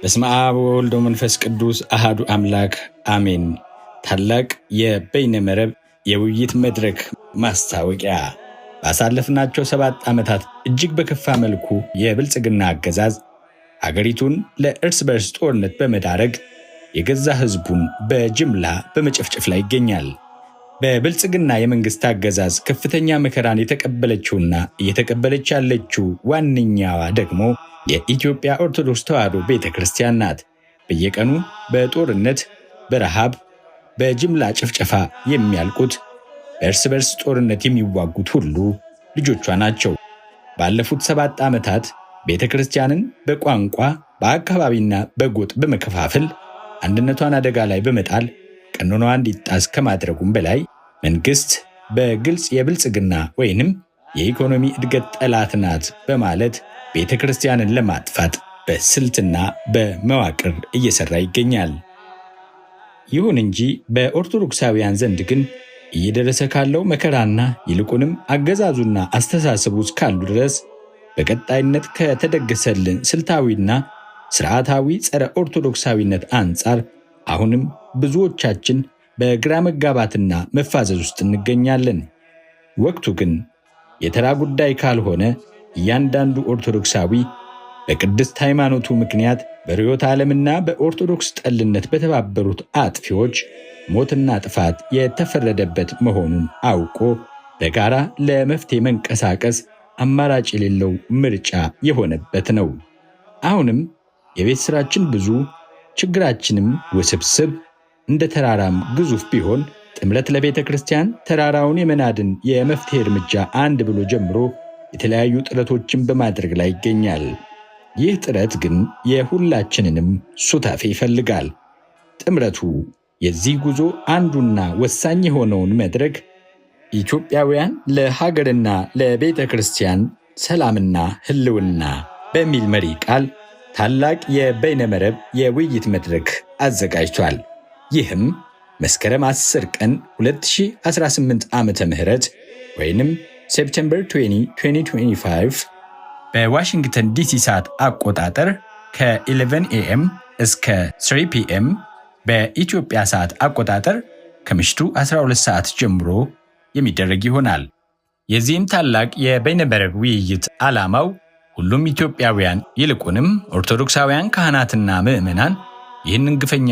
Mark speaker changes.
Speaker 1: በስመ አብ ወወልድ ወመንፈስ ቅዱስ አሃዱ አምላክ አሜን። ታላቅ የበይነ መረብ የውይይት መድረክ ማስታወቂያ። ባሳለፍናቸው 7 ዓመታት እጅግ በከፋ መልኩ የብልጽግና አገዛዝ አገሪቱን ለእርስ በርስ ጦርነት በመዳረግ የገዛ ህዝቡን በጅምላ በመጨፍጨፍ ላይ ይገኛል። በብልጽግና የመንግስት አገዛዝ ከፍተኛ መከራን የተቀበለችውና እየተቀበለች ያለችው ዋነኛዋ ደግሞ የኢትዮጵያ ኦርቶዶክስ ተዋሕዶ ቤተክርስቲያን ናት። በየቀኑ በጦርነት፣ በረሃብ፣ በጅምላ ጭፍጨፋ የሚያልቁት በእርስ በርስ ጦርነት የሚዋጉት ሁሉ ልጆቿ ናቸው። ባለፉት 7 ዓመታት ቤተክርስቲያንን በቋንቋ በአካባቢና በጎጥ በመከፋፈል አንድነቷን አደጋ ላይ በመጣል ቀኖናዋ እንዲጣስ ከማድረጉም በላይ መንግስት በግልጽ የብልጽግና ወይንም የኢኮኖሚ እድገት ጠላት ናት በማለት ቤተክርስቲያንን ለማጥፋት በስልትና በመዋቅር እየሰራ ይገኛል። ይሁን እንጂ በኦርቶዶክሳውያን ዘንድ ግን እየደረሰ ካለው መከራና ይልቁንም አገዛዙና አስተሳሰቡ እስካሉ ድረስ በቀጣይነት ከተደገሰልን ስልታዊና ስርዓታዊ ጸረ ኦርቶዶክሳዊነት አንጻር አሁንም ብዙዎቻችን በግራ መጋባትና መፋዘዝ ውስጥ እንገኛለን። ወቅቱ ግን የተራ ጉዳይ ካልሆነ እያንዳንዱ ኦርቶዶክሳዊ በቅድስት ሃይማኖቱ ምክንያት በርዕዮተ ዓለምና በኦርቶዶክስ ጠልነት በተባበሩት አጥፊዎች ሞትና ጥፋት የተፈረደበት መሆኑን አውቆ በጋራ ለመፍትሄ መንቀሳቀስ አማራጭ የሌለው ምርጫ የሆነበት ነው። አሁንም የቤት ስራችን ብዙ፣ ችግራችንም ውስብስብ፣ እንደ ተራራም ግዙፍ ቢሆን ጥምረት ለቤተ ክርስቲያን ተራራውን የመናድን የመፍትሄ እርምጃ አንድ ብሎ ጀምሮ የተለያዩ ጥረቶችን በማድረግ ላይ ይገኛል። ይህ ጥረት ግን የሁላችንንም ሱታፌ ይፈልጋል። ጥምረቱ የዚህ ጉዞ አንዱና ወሳኝ የሆነውን መድረክ ኢትዮጵያውያን ለሀገርና ለቤተ ክርስቲያን ሰላምና ሕልውና በሚል መሪ ቃል ታላቅ የበይነመረብ የውይይት መድረክ አዘጋጅቷል። ይህም መስከረም 10 ቀን 2018 ዓመተ ምህረት ወይንም ሴፕቴምበር 20 2025 በዋሽንግተን ዲሲ ሰዓት አቆጣጠር ከ11 AM እስከ 3 PM በኢትዮጵያ ሰዓት አቆጣጠር ከምሽቱ 12 ሰዓት ጀምሮ የሚደረግ ይሆናል። የዚህም ታላቅ የበይነመረብ ውይይት ዓላማው ሁሉም ኢትዮጵያውያን ይልቁንም ኦርቶዶክሳውያን ካህናትና ምዕመናን ይህንን ግፈኛ